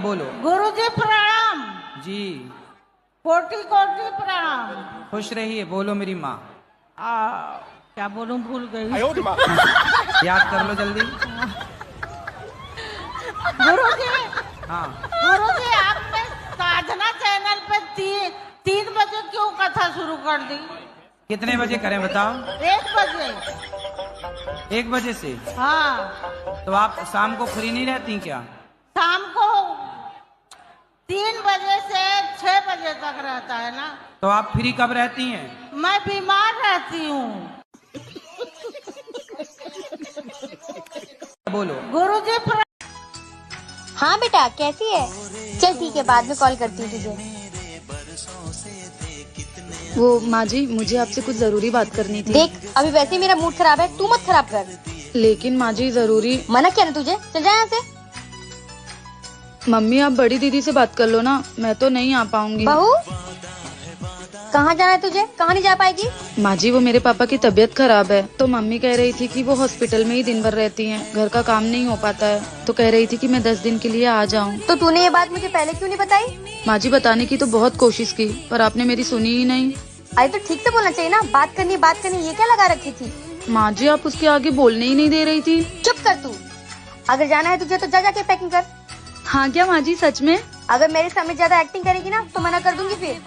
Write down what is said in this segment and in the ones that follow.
बोलो। गुरुजी प्रणाम। जी। कोटि कोटि प्रणाम। खुश रहिए। बोलो मेरी माँ। क्या बोलूं, भूल गई। याद कर लो जल्दी। गुरुजी। हाँ। गुरुजी, आपने साधना चैनल पे 3 बजे क्यों कथा शुरू कर दी? कितने बजे करें बताओ? 1 बजे। 1 बजे से? हाँ। तो आप शाम को फ्री नहीं रहती क्या? शाम को 3 बजे से 6 बजे तक रहता है ना। तो आप फ्री कब रहती हैं? मैं बीमार रहती हूँ। बोलो। गुरुजी हाँ बेटा, कैसी है? चल ठीक है, बाद में कॉल करती हूँ तुझे। वो माँ जी, मुझे आपसे कुछ जरूरी बात करनी थी। देख, अभी वैसे ही मेरा मूड खराब है, तू मत खराब कर। लेकिन माँ जी जरूरी। मना किया ना तुझे, चल जा यहाँ से। मम्मी, आप बड़ी दीदी से बात कर लो ना, मैं तो नहीं आ पाऊंगी। बहू, कहाँ जाना है तुझे? कहाँ नहीं जा पाएगी? माँ जी, वो मेरे पापा की तबीयत खराब है, तो मम्मी कह रही थी कि वो हॉस्पिटल में ही दिन भर रहती हैं, घर का काम नहीं हो पाता है, तो कह रही थी कि मैं 10 दिन के लिए आ जाऊँ। तो तूने ये बात मुझे पहले क्यों नहीं बताई? माँ जी, बताने की तो बहुत कोशिश की, पर आपने मेरी सुनी ही नहीं। अरे तो ठीक से बोलना चाहिए ना, बात करनी ये क्या लगा रखी थी? माँ जी, आप उसके आगे बोलने ही नहीं दे रही थी। चुप कर तू। अगर जाना है तुझे तो जा जाके पैकिंग कर। हाँ क्या माँ जी, सच में? अगर मेरे सामने ज्यादा एक्टिंग करेगी ना तो मना कर दूंगी फिर।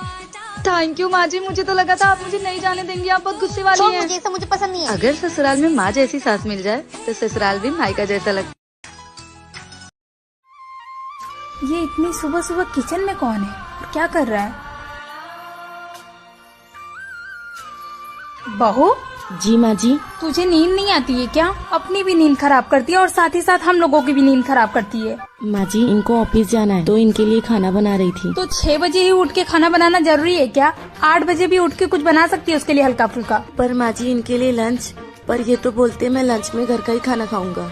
थैंक यू माँ जी, मुझे तो लगा था आप मुझे नहीं जाने देंगी, आप बहुत गुस्से वाली हैं। मुझे ऐसा मुझे पसंद नहीं है। अगर ससुराल में माँ जैसी सास मिल जाए तो ससुराल भी मायका जैसा लगता। ये इतनी सुबह सुबह किचन में कौन है और क्या कर रहा है? बहू। जी माँ जी। तुझे नींद नहीं आती है क्या? अपनी भी नींद खराब करती है और साथ ही साथ हम लोगों की भी नींद खराब करती है। माँ जी, इनको ऑफिस जाना है तो इनके लिए खाना बना रही थी। तो 6 बजे ही उठ के खाना बनाना जरूरी है क्या? 8 बजे भी उठ के कुछ बना सकती है उसके लिए हल्का फुल्का। पर माँ जी, इनके लिए लंच। पर ये तो बोलते मैं लंच में घर का ही खाना खाऊंगा।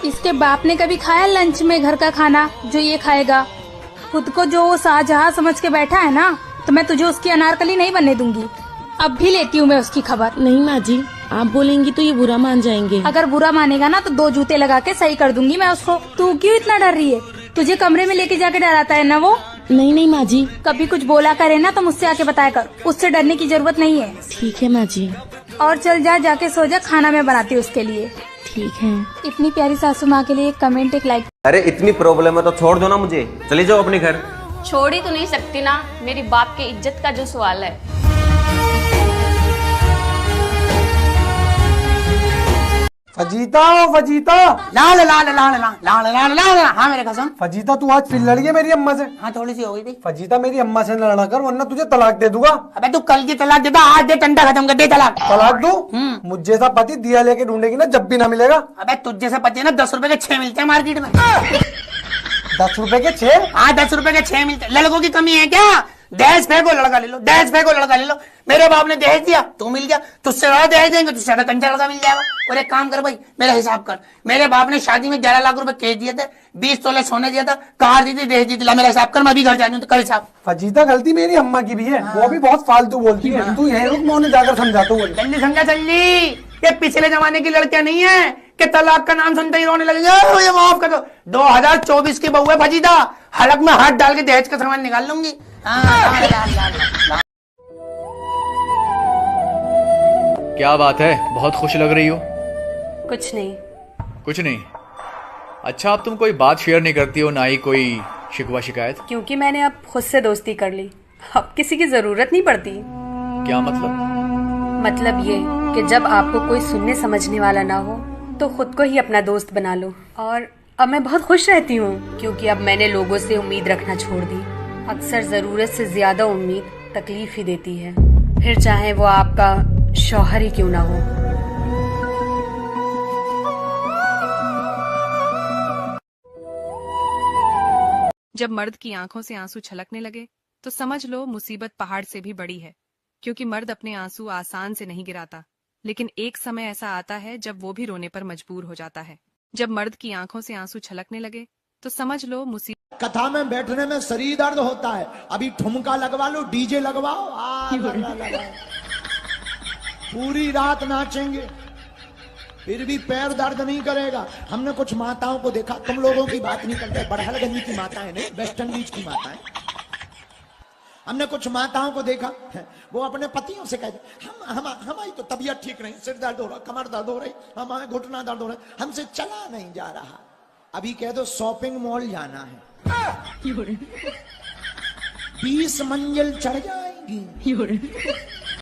इसके बाप ने कभी खाया लंच में घर का खाना जो ये खाएगा? खुद को जो वो शाहजहां समझ के बैठा है ना, तो मैं तुझे उसकी अनारकली नहीं बनने दूंगी। अब भी लेती हूँ मैं उसकी खबर। नहीं माँ जी, आप बोलेंगी तो ये बुरा मान जाएंगे। अगर बुरा मानेगा ना तो 2 जूते लगा के सही कर दूंगी मैं उसको। तू क्यों इतना डर रही है? तुझे कमरे में लेके जाके डराता है ना वो? नहीं नहीं माँ जी। कभी कुछ बोला करे ना तो मुझसे आके बताया कर, उससे डरने की जरूरत नहीं है। ठीक है माँ जी। और चल जा, जाके सो जा, खाना मैं बनाती हूँ उसके लिए। ठीक है। इतनी प्यारी सासू माँ के लिए एक कमेंट, एक लाइक। अरे इतनी प्रॉब्लम है तो छोड़ दो ना मुझे, चले जाओ अपने घर। छोड़ ही तो नहीं सकती ना, मेरी बाप की इज्जत का जो सवाल है। फजीता फजीता, लाल लाल लाल लाल लाल लाल लाल। हाँ मेरे कसम। फजीता तू आज फिर लड़ी है मेरी अम्मा से। हाँ थोड़ी सी हो गई थी। फजीता मेरी अम्मा से लड़ा कर वरना तुझे तलाक दे दूंगा। अबे तू कल की तलाक देता, आज दे, टंडा खत्म कर दे तलाक। तलाक दूं? मुझ जैसा पति दिया लेके ढूंढेगी ना, जब भी ना मिलेगा। अबे तुझ जैसा पति ना 10 रुपए के 6 मिलते हैं मार्केट में। 10 रुपए के 6? हाँ 10 रुपए के 6 मिलते। लड़कों की कमी है क्या? दहेज फेंको लड़का ले लो, दहेज फेंको लड़का ले लो। मेरे बाप ने दहेज दिया, तू मिल गया। तुझसे ज्यादा दहेज देंगे, तुझसे ज्यादा कंचा लड़का मिल जाएगा। और एक काम कर भाई, मेरा हिसाब कर। मेरे बाप ने शादी में 11 लाख रुपए कैश दिए थे, 20 तोले सोने दिया था, कार दी थी, दहेज दी थी। ला मेरा हिसाब कर, मैं अभी घर जाती हूँ तो कर हिसाब। फजीता गलती मेरी अम्मा की भी है, वो भी बहुत फालतू बोलती है। तू यहीं रुक, मैं उन्हें जाकर समझाता हूँ। जल्दी समझा जल्दी। ये पिछले जमाने की लड़कियां नहीं है कि तलाक का नाम सुनते ही रोने लगेंगे। मुझे माफ कर दो। 2024 की बहू है फजीता, हलक में हाथ डाल के दहेज का सामान निकाल लूंगी। क्या बात है, बहुत खुश लग रही हो। कुछ नहीं। कुछ नहीं? अच्छा, अब तुम कोई बात शेयर नहीं करती हो, ना ही कोई शिकवा शिकायत? क्योंकि मैंने अब खुद से दोस्ती कर ली, अब किसी की जरूरत नहीं पड़ती। क्या मतलब? मतलब ये कि जब आपको कोई सुनने समझने वाला ना हो तो खुद को ही अपना दोस्त बना लो। और अब मैं बहुत खुश रहती हूँ क्योंकि अब मैंने लोगों से उम्मीद रखना छोड़ दी। अक्सर जरूरत से ज्यादा उम्मीद तकलीफ ही देती है, फिर चाहे वो आपका शौहर ही क्यों ना हो। जब मर्द की आंखों से आंसू छलकने लगे तो समझ लो मुसीबत पहाड़ से भी बड़ी है, क्योंकि मर्द अपने आंसू आसान से नहीं गिराता, लेकिन एक समय ऐसा आता है जब वो भी रोने पर मजबूर हो जाता है। जब मर्द की आंखों से आंसू छलकने लगे तो समझ लो मुसीबत। कथा में बैठने में शरीर दर्द होता है, अभी ठुमका लगवा लो, डीजे लगवाओ, लगा। पूरी रात नाचेंगे। फिर भी पैर दर्द नहीं करेगा। हमने कुछ माताओं को देखा, तुम लोगों की बात नहीं करते, बड़हलगंज की माताएं नहीं, वेस्ट इंडीज की माताएं। हमने कुछ माताओं को देखा, वो अपने पतियों से कहते हमारी तो तबीयत ठीक नहीं, सिर दर्द हो रहा, कमर दर्द हो रही, हमारे घुटना दर्द हो रहा, हमसे चला नहीं जा रहा। अभी कह दो शॉपिंग मॉल जाना है, 20 मंजिल चढ़ जाएंगी,